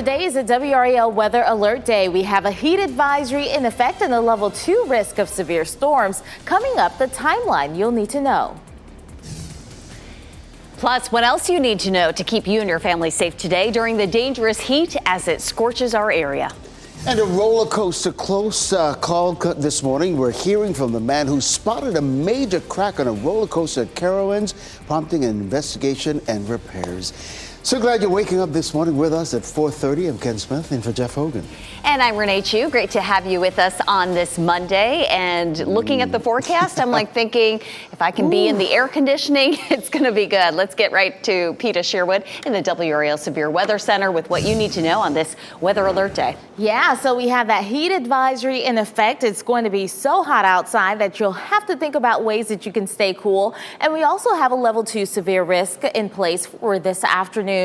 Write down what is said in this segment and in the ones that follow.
Today is a WRAL weather alert day. We have a heat advisory in effect and a level 2 risk of severe storms. Coming up, the timeline you'll need to know. Plus, what else you need to know to keep you and your family safe today during the dangerous heat as it scorches our area. And a roller coaster close call this morning. We're hearing from the man who spotted a major crack on a roller coaster at Carowinds, prompting an investigation and repairs. So glad you're waking up this morning with us at 4:30. I'm Ken Smith in for Jeff Hogan. And I'm Renee Chu. Great to have you with us on this Monday. And looking at the forecast, I'm like thinking, if I can be in the air conditioning, it's going to be good. Let's get right to Peta Sherwood in the WRAL Severe Weather Center with what you need to know on this weather alert day. Yeah, so we have that heat advisory in effect. It's going to be so hot outside that you'll have to think about ways that you can stay cool. And we also have a level 2 severe risk in place for this afternoon.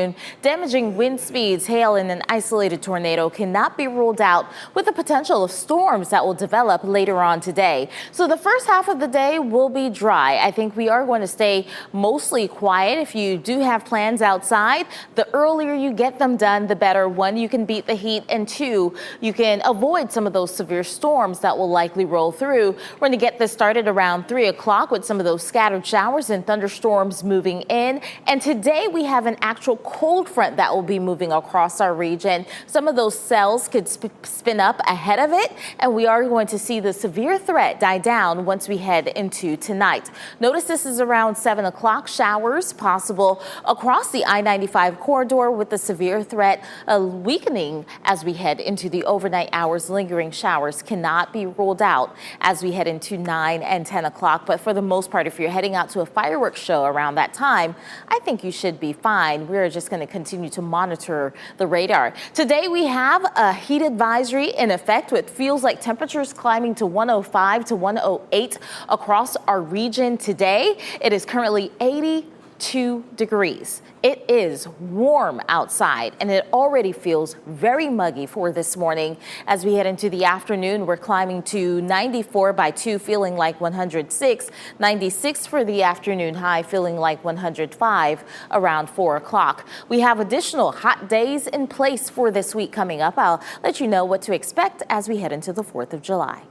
Damaging wind speeds, hail, and an isolated tornado cannot be ruled out, with the potential of storms that will develop later on today. So the first half of the day will be dry. I think we are going to stay mostly quiet. If you do have plans outside, the earlier you get them done, the better. One, you can beat the heat, and two, you can avoid some of those severe storms that will likely roll through. We're going to get this started around 3 o'clock with some of those scattered showers and thunderstorms moving in. And today we have an actual cold front that will be moving across our region. Some of those cells could spin up ahead of it, and we are going to see the severe threat die down once we head into tonight. Notice this is around 7 o'clock. Showers possible across the I-95 corridor, with the severe threat weakening as we head into the overnight hours. Lingering showers cannot be ruled out as we head into 9 and 10 o'clock. But for the most part, if you're heading out to a fireworks show around that time, I think you should be fine. We're just going to continue to monitor the radar. Today we have a heat advisory in effect, with feels like temperatures climbing to 105 to 108 across our region today. It is currently 82 degrees. It is warm outside, and it already feels very muggy for this morning. As we head into the afternoon, we're climbing to 94 by 2, feeling like 106, 96 for the afternoon high, feeling like 105 around 4 o'clock. We have additional hot days in place for this week coming up. I'll let you know what to expect as we head into the 4th of July.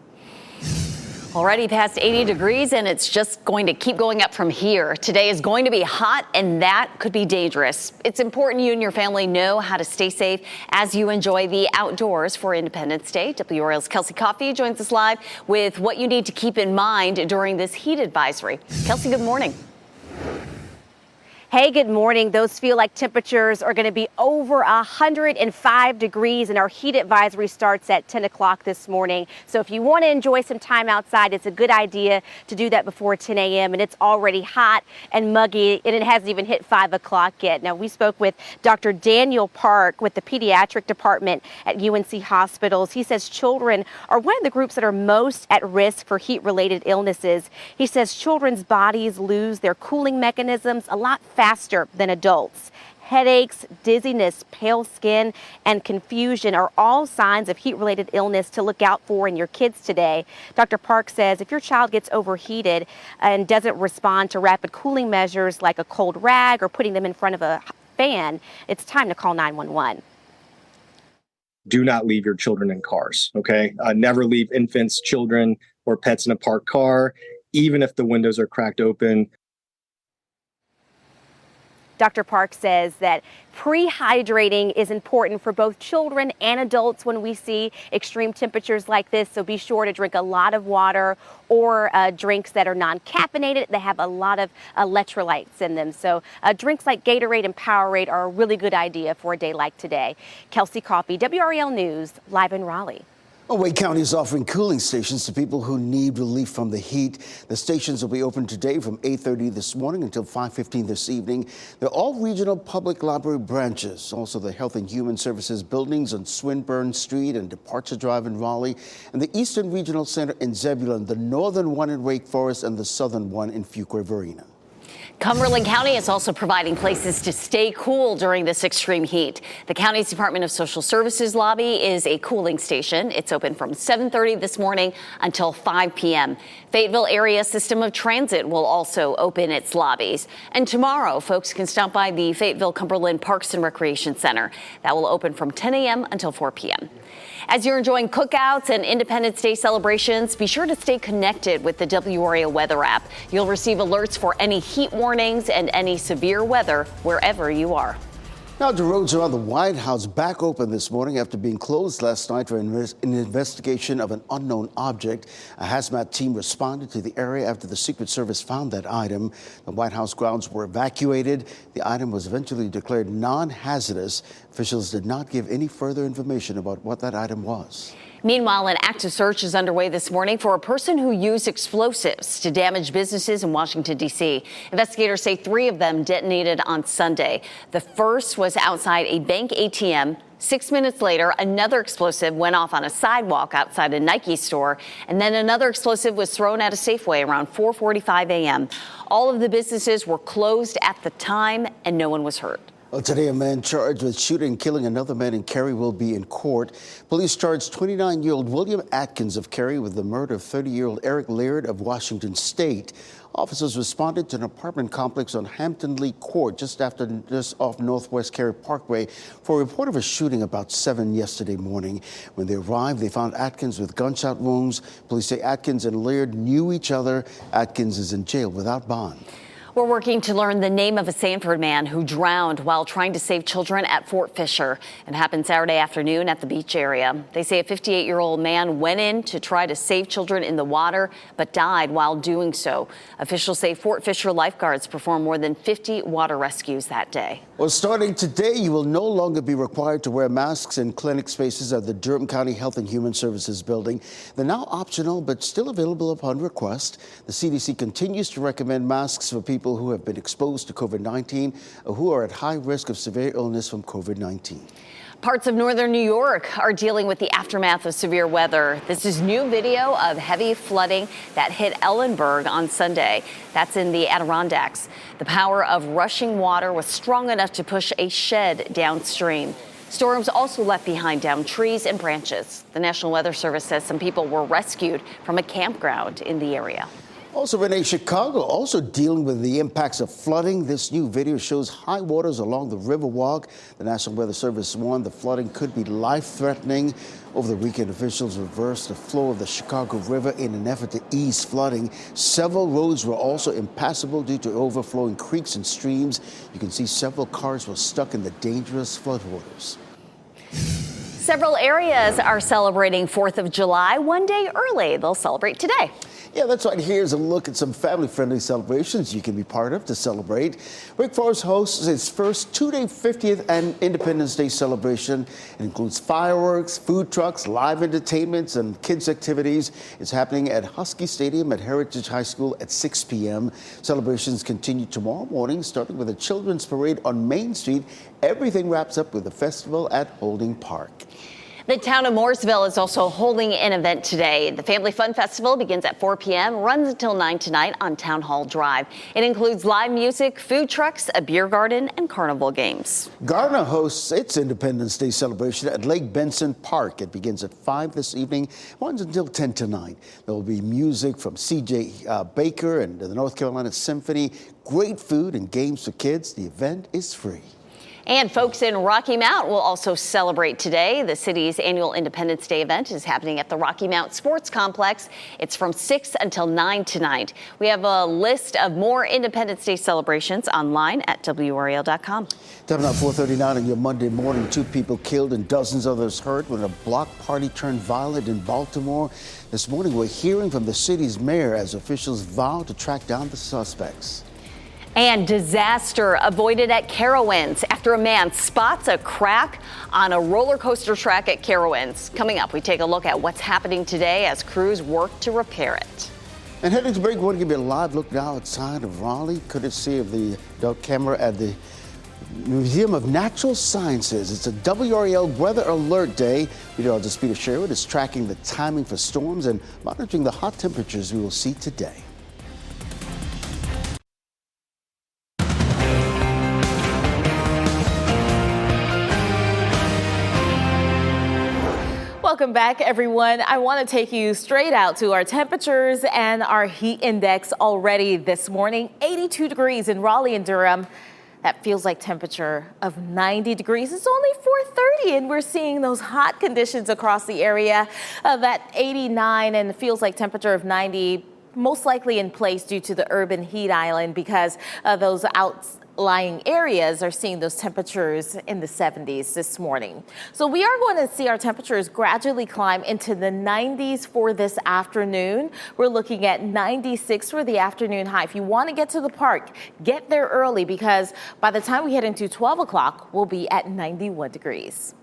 Already past 80 degrees, and it's just going to keep going up from here. Today is going to be hot, and that could be dangerous. It's important you and your family know how to stay safe as you enjoy the outdoors for Independence Day. WRAL's Kelsey Coffey joins us live with what you need to keep in mind during this heat advisory. Kelsey, good morning. Hey, good morning. Those feel like temperatures are going to be over 105 degrees, and our heat advisory starts at 10 o'clock this morning. So if you want to enjoy some time outside, it's a good idea to do that before 10 a.m. And it's already hot and muggy, and it hasn't even hit 5 o'clock yet. Now, we spoke with Dr. Daniel Park with the pediatric department at UNC Hospitals. He says children are one of the groups that are most at risk for heat-related illnesses. He says children's bodies lose their cooling mechanisms a lot faster than adults. Headaches, dizziness, pale skin, and confusion are all signs of heat-related illness to look out for in your kids today. Dr. Park says if your child gets overheated and doesn't respond to rapid cooling measures like a cold rag or putting them in front of a fan, it's time to call 911. Do not leave your children in cars, okay? Never leave infants, children, or pets in a parked car, even if the windows are cracked open. Dr. Park says that prehydrating is important for both children and adults when we see extreme temperatures like this. So be sure to drink a lot of water or drinks that are non-caffeinated. They have a lot of electrolytes in them. So drinks like Gatorade and Powerade are a really good idea for a day like today. Kelsey Coffey, WRAL News, live in Raleigh. Wake County is offering cooling stations to people who need relief from the heat. The stations will be open today from 8:30 this morning until 5:15 this evening. They're all regional public library branches. Also, the Health and Human Services buildings on Swinburne Street and Departure Drive in Raleigh, and the Eastern Regional Center in Zebulon, the northern one in Wake Forest, and the southern one in Fuquay-Varina. Cumberland County is also providing places to stay cool during this extreme heat. The county's Department of Social Services lobby is a cooling station. It's open from 7:30 this morning until 5 p.m. Fayetteville Area System of Transit will also open its lobbies. And tomorrow, folks can stop by the Fayetteville Cumberland Parks and Recreation Center. That will open from 10 a.m. until 4 p.m. As you're enjoying cookouts and Independence Day celebrations, be sure to stay connected with the WRAL weather app. You'll receive alerts for any heat warnings and any severe weather wherever you are. Now, the roads around the White House back open this morning after being closed last night for an investigation of an unknown object. A hazmat team responded to the area after the Secret Service found that item. The White House grounds were evacuated. The item was eventually declared non-hazardous. Officials did not give any further information about what that item was. Meanwhile, an active search is underway this morning for a person who used explosives to damage businesses in Washington, D.C. Investigators say 3 of them detonated on Sunday. The first was outside a bank ATM. 6 minutes later, another explosive went off on a sidewalk outside a Nike store, and then another explosive was thrown at a Safeway around 4:45 a.m. All of the businesses were closed at the time, and no one was hurt. Well, today, a man charged with shooting and killing another man in Cary will be in court. Police charged 29-year-old William Atkins of Cary with the murder of 30-year-old Eric Laird of Washington State. Officers responded to an apartment complex on Hampton Lee Court just off Northwest Cary Parkway for a report of a shooting about 7 yesterday morning. When they arrived, they found Atkins with gunshot wounds. Police say Atkins and Laird knew each other. Atkins is in jail without bond. We're working to learn the name of a Sanford man who drowned while trying to save children at Fort Fisher. It happened Saturday afternoon at the beach area. They say a 58-year-old man went in to try to save children in the water, but died while doing so. Officials say Fort Fisher lifeguards performed more than 50 water rescues that day. Well, starting today, you will no longer be required to wear masks in clinic spaces at the Durham County Health and Human Services building. They're now optional, but still available upon request. The CDC continues to recommend masks for people who have been exposed to COVID-19 or who are at high risk of severe illness from COVID-19. Parts of northern New York are dealing with the aftermath of severe weather. This is new video of heavy flooding that hit Ellenburg on Sunday. That's in the Adirondacks. The power of rushing water was strong enough to push a shed downstream. Storms also left behind downed trees and branches. The National Weather Service says some people were rescued from a campground in the area. Also, Renee, Chicago also dealing with the impacts of flooding. This new video shows high waters along the Riverwalk. The National Weather Service warned the flooding could be life-threatening. Over the weekend, officials reversed the flow of the Chicago River in an effort to ease flooding. Several roads were also impassable due to overflowing creeks and streams. You can see several cars were stuck in the dangerous floodwaters. Several areas are celebrating 4th of July one day early. They'll celebrate today. Yeah, that's right. Here's a look at some family-friendly celebrations you can be part of to celebrate. Wake Forest hosts its first 2-day 50th and Independence Day celebration. It includes fireworks, food trucks, live entertainments, and kids' activities. It's happening at Husky Stadium at Heritage High School at 6 p.m. Celebrations continue tomorrow morning, starting with a children's parade on Main Street. Everything wraps up with a festival at Holding Park. The town of Mooresville is also holding an event today. The Family Fun Festival begins at 4 p.m., runs until 9 tonight on Town Hall Drive. It includes live music, food trucks, a beer garden, and carnival games. Garner hosts its Independence Day celebration at Lake Benson Park. It begins at 5 this evening, runs until 10 tonight. There will be music from C.J. Baker and the North Carolina Symphony, great food and games for kids. The event is free. And folks in Rocky Mount will also celebrate today. The city's annual Independence Day event is happening at the Rocky Mount Sports Complex. It's from 6 until 9 tonight. We have a list of more Independence Day celebrations online at WRAL.com. Time now 4:39 on your Monday morning. 2 people killed and dozens others hurt when a block party turned violent in Baltimore. This morning, we're hearing from the city's mayor as officials vow to track down the suspects. And disaster avoided at Carowinds after a man spots a crack on a roller coaster track at Carowinds. Coming up, we take a look at what's happening today as crews work to repair it. And heading to break, we want to give you a live look now outside of Raleigh, courtesy of the dark camera at the Museum of Natural Sciences. It's a WRAL Weather Alert Day. Meteorologist Peter Sherwood is tracking the timing for storms and monitoring the hot temperatures we will see today. Welcome back, everyone. I want to take you straight out to our temperatures and our heat index already this morning. 82 degrees in Raleigh and Durham. That feels like temperature of 90 degrees. It's only 4:30 and we're seeing those hot conditions across the area. That 89 and feels like temperature of 90, most likely in place due to the urban heat island because those outlying areas are seeing those temperatures in the 70s this morning. So we are going to see our temperatures gradually climb into the 90s for this afternoon. We're looking at 96 for the afternoon high. If you want to get to the park, get there early because by the time we head into 12 o'clock, we'll be at 91 degrees.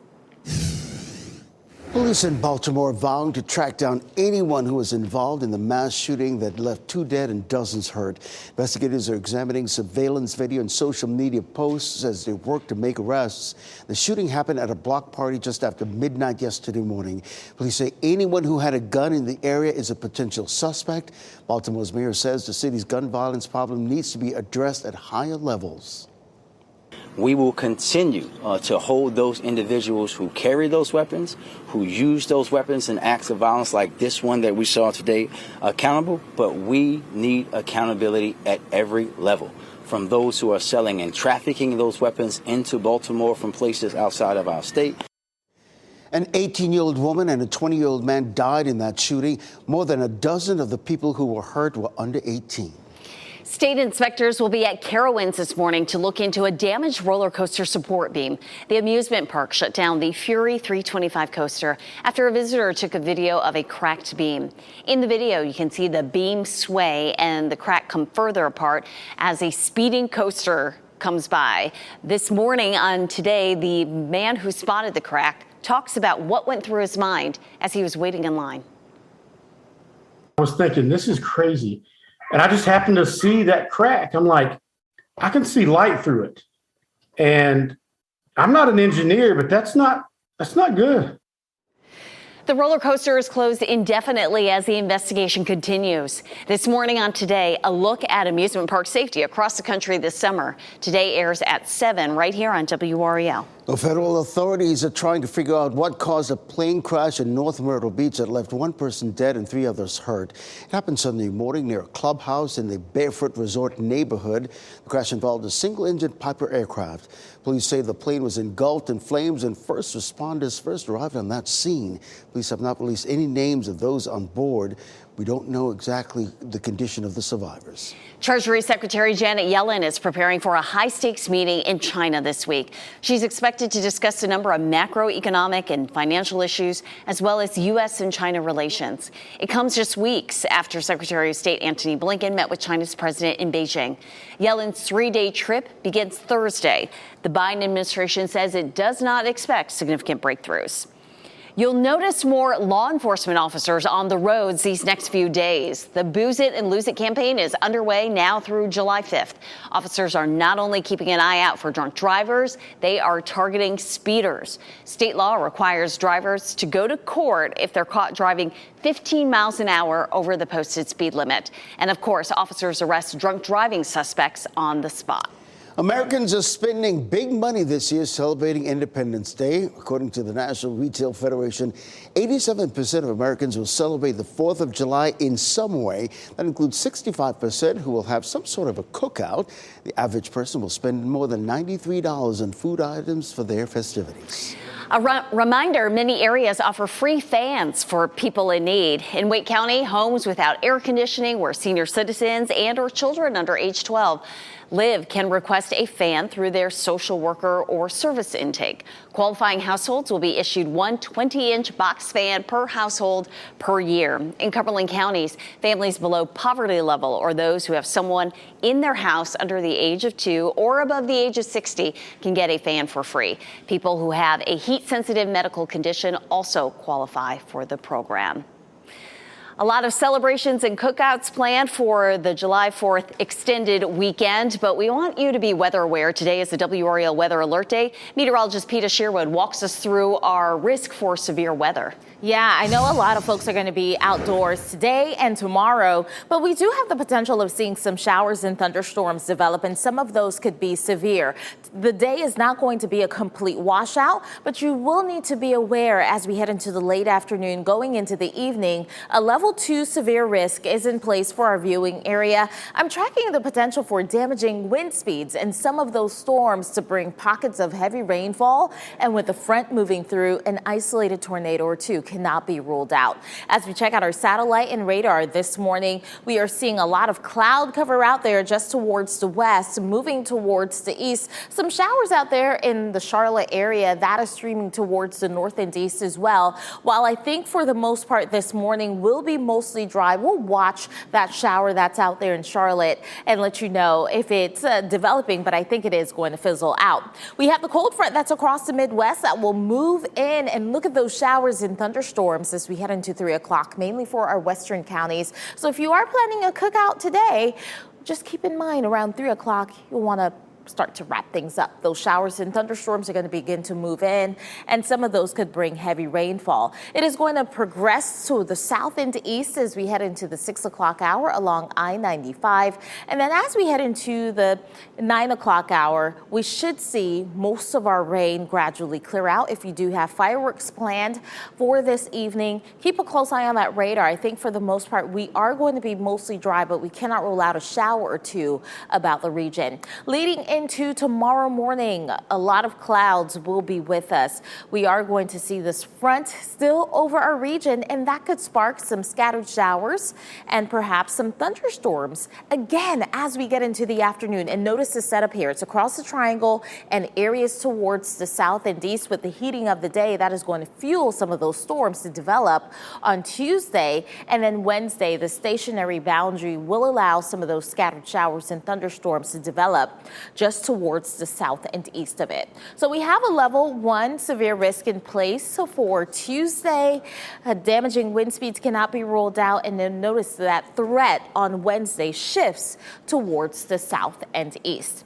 Police in Baltimore vowing to track down anyone who was involved in the mass shooting that left 2 dead and dozens hurt. Investigators are examining surveillance video and social media posts as they work to make arrests. The shooting happened at a block party just after midnight yesterday morning. Police say anyone who had a gun in the area is a potential suspect. Baltimore's mayor says the city's gun violence problem needs to be addressed at higher levels. We will continue to hold those individuals who carry those weapons, who use those weapons in acts of violence like this one that we saw today, accountable. But we need accountability at every level, from those who are selling and trafficking those weapons into Baltimore from places outside of our state. An 18-year-old woman and a 20-year-old man died in that shooting. More than a dozen of the people who were hurt were under 18. State inspectors will be at Carowinds this morning to look into a damaged roller coaster support beam. The amusement park shut down the Fury 325 coaster after a visitor took a video of a cracked beam. In the video, you can see the beam sway and the crack come further apart as a speeding coaster comes by. This morning on Today, the man who spotted the crack talks about what went through his mind as he was waiting in line. I was thinking, this is crazy. And I just happened to see that crack. I'm like, I can see light through it. And I'm not an engineer, but that's not good. The roller coaster is closed indefinitely as the investigation continues. This morning on Today, a look at amusement park safety across the country this summer. Today airs at 7 right here on WRAL. Well, federal authorities are trying to figure out what caused a plane crash in North Myrtle Beach that left 1 person dead and 3 others hurt. It happened Sunday morning near a clubhouse in the Barefoot Resort neighborhood. The crash involved a single-engine Piper aircraft. Police say the plane was engulfed in flames and first responders first arrived on that scene. Police have not released any names of those on board. We don't know exactly the condition of the survivors. Treasury Secretary Janet Yellen is preparing for a high-stakes meeting in China this week. She's expected to discuss a number of macroeconomic and financial issues, as well as U.S. and China relations. It comes just weeks after Secretary of State Antony Blinken met with China's president in Beijing. Yellen's 3-day trip begins Thursday. The Biden administration says it does not expect significant breakthroughs. You'll notice more law enforcement officers on the roads these next few days. The Booze It and Lose It campaign is underway now through July 5th. Officers are not only keeping an eye out for drunk drivers, they are targeting speeders. State law requires drivers to go to court if they're caught driving 15 miles an hour over the posted speed limit. And of course, officers arrest drunk driving suspects on the spot. Americans are spending big money this year celebrating Independence Day. According to the National Retail Federation, 87% of Americans will celebrate the 4th of July in some way. That includes 65% who will have some sort of a cookout. The average person will spend more than $93 on food items for their festivities. A reminder, many areas offer free fans for people in need. In Wake County, homes without air conditioning where senior citizens and or children under age 12 live can request a fan through their social worker or service intake. Qualifying households will be issued one 20-inch box fan per household per year. In Cumberland counties, families below poverty level or those who have someone in their house under the age of 2 or above the age of 60 can get a fan for free. People who have a heat-sensitive medical condition also qualify for the program. A lot of celebrations and cookouts planned for the July 4th extended weekend, but we want you to be weather aware. Today is the WRAL Weather Alert Day. Meteorologist Peter Sherwood walks us through our risk for severe weather. Yeah, I know a lot of folks are going to be outdoors today and tomorrow, but we do have the potential of seeing some showers and thunderstorms develop, and some of those could be severe. The day is not going to be a complete washout, but you will need to be aware as we head into the late afternoon, going into the evening. A level 2 severe risk is in place for our viewing area. I'm tracking the potential for damaging wind speeds and some of those storms to bring pockets of heavy rainfall, and with the front moving through, an isolated tornado or two cannot be ruled out. As we check out our satellite and radar this morning, we are seeing a lot of cloud cover out there just towards the west, moving towards the east. Some showers out there in the Charlotte area that is streaming towards the north and east as well. While I think for the most part this morning will be mostly dry, we'll watch that shower that's out there in Charlotte and let you know if it's developing, but I think it is going to fizzle out. We have the cold front that's across the Midwest that will move in, and look at those showers and thunderstorms as we head into 3 o'clock, mainly for our western counties. So if you are planning a cookout today, just keep in mind around 3 o'clock, you'll want to start to wrap things up. Those showers and thunderstorms are going to begin to move in, and some of those could bring heavy rainfall. It is going to progress to the south and east as we head into the 6 o'clock hour along I-95. And then as we head into the 9 o'clock hour, we should see most of our rain gradually clear out. If you do have fireworks planned for this evening, keep a close eye on that radar. I think for the most part, we are going to be mostly dry, but we cannot rule out a shower or two about the region. Leading into tomorrow morning, a lot of clouds will be with us. We are going to see this front still over our region, and that could spark some scattered showers and perhaps some thunderstorms again as we get into the afternoon. And notice the setup here. It's across the triangle and areas towards the south and east. With the heating of the day, that is going to fuel some of those storms to develop on Tuesday. And then Wednesday, the stationary boundary will allow some of those scattered showers and thunderstorms to develop just towards the south and east of it. So we have a level 1 severe risk in place. So for Tuesday, damaging wind speeds cannot be ruled out. And then notice that threat on Wednesday shifts towards the south and east.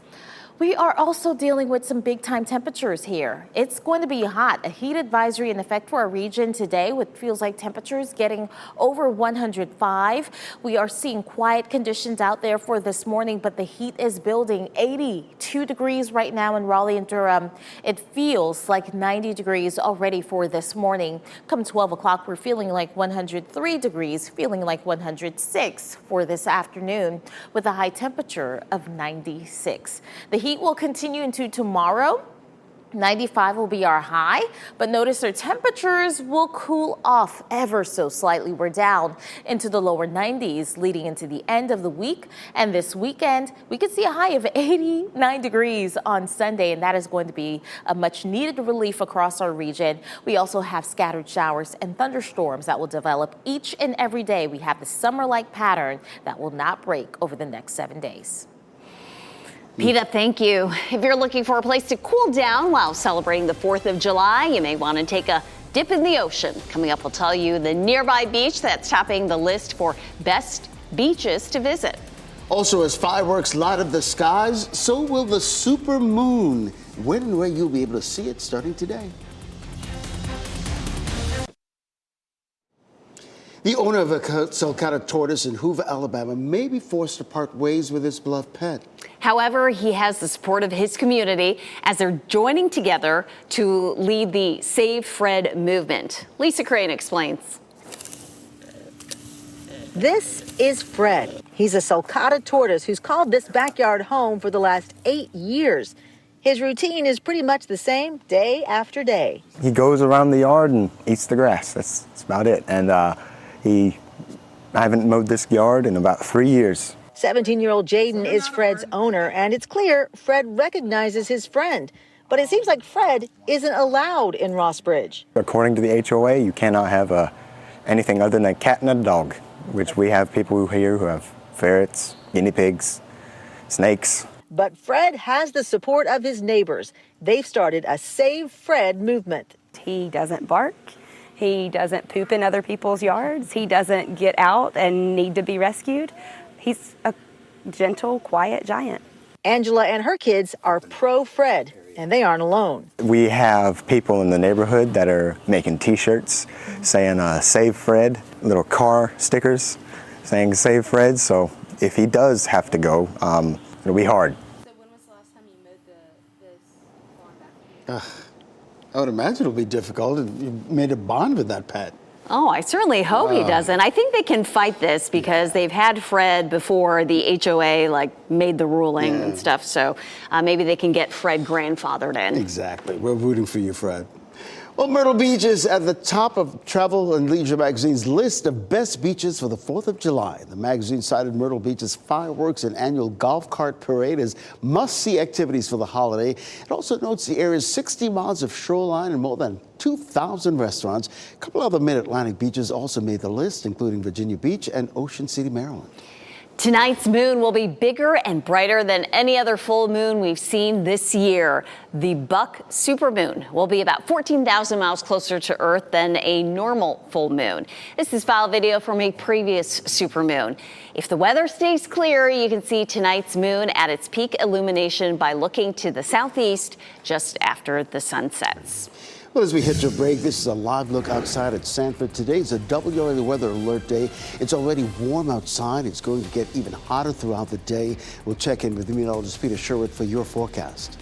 We are also dealing with some big time temperatures here. It's going to be hot. A heat advisory in effect for our region today, with feels like temperatures getting over 105. We are seeing quiet conditions out there for this morning, but the heat is building. 82 degrees right now in Raleigh and Durham. It feels like 90 degrees already for this morning. Come 12 o'clock, we're feeling like 103 degrees, feeling like 106 for this afternoon with a high temperature of 96. The heat will continue into tomorrow. 95 will be our high, but notice our temperatures will cool off ever so slightly. We're down into the lower 90s leading into the end of the week. And this weekend, we could see a high of 89 degrees on Sunday, and that is going to be a much needed relief across our region. We also have scattered showers and thunderstorms that will develop each and every day. We have the summer-like pattern that will not break over the next 7 days. Peta, thank you. If you're looking for a place to cool down while celebrating the 4th of July, you may want to take a dip in the ocean. Coming up, we'll tell you the nearby beach that's topping the list for best beaches to visit. Also, as fireworks light up the skies, so will the super moon. When and where you'll be able to see it starting today. The owner of a sulcata tortoise in Hoover, Alabama, may be forced to part ways with his beloved pet. However, he has the support of his community as they're joining together to lead the Save Fred movement. Lisa Crane explains. This is Fred. He's a sulcata tortoise who's called this backyard home for the last 8 years. His routine is pretty much the same day after day. He goes around the yard and eats the grass. That's about it. And I haven't mowed this yard in about 3 years. 17-year-old Jaden is Fred's owner, and it's clear Fred recognizes his friend. But it seems like Fred isn't allowed in Rossbridge. According to the HOA, you cannot have anything other than a cat and a dog, which we have people here who have ferrets, guinea pigs, snakes. But Fred has the support of his neighbors. They've started a Save Fred movement. He doesn't bark. He doesn't poop in other people's yards. He doesn't get out and need to be rescued. He's a gentle, quiet giant. Angela and her kids are pro Fred, and they aren't alone. We have people in the neighborhood that are making T-shirts saying "Save Fred," little car stickers saying "Save Fred." So if he does have to go, it'll be hard. So when was the last time you mowed this lawn back here? I would imagine it'll be difficult. You made a bond with that pet. Oh, I certainly hope he doesn't. I think they can fight this because they've had Fred before the HOA made the ruling and stuff. So maybe they can get Fred grandfathered in. Exactly. We're rooting for you, Fred. Well, Myrtle Beach is at the top of Travel and Leisure magazine's list of best beaches for the 4th of July. The magazine cited Myrtle Beach's fireworks and annual golf cart parade as must-see activities for the holiday. It also notes the area's 60 miles of shoreline and more than 2,000 restaurants. A couple other mid-Atlantic beaches also made the list, including Virginia Beach and Ocean City, Maryland. Tonight's moon will be bigger and brighter than any other full moon we've seen this year. The Buck supermoon will be about 14,000 miles closer to Earth than a normal full moon. This is file video from a previous supermoon. If the weather stays clear, you can see tonight's moon at its peak illumination by looking to the southeast just after the sun sets. Well, as we hit your break, this is a live look outside at Sanford. Today's a WRAL weather alert day. It's already warm outside. It's going to get even hotter throughout the day. We'll check in with meteorologist Peter Sherwood for your forecast.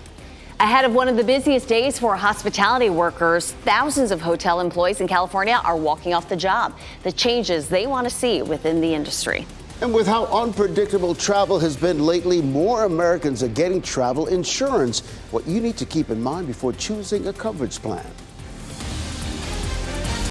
Ahead of one of the busiest days for hospitality workers, thousands of hotel employees in California are walking off the job. The changes they want to see within the industry. And with how unpredictable travel has been lately, more Americans are getting travel insurance. What you need to keep in mind before choosing a coverage plan.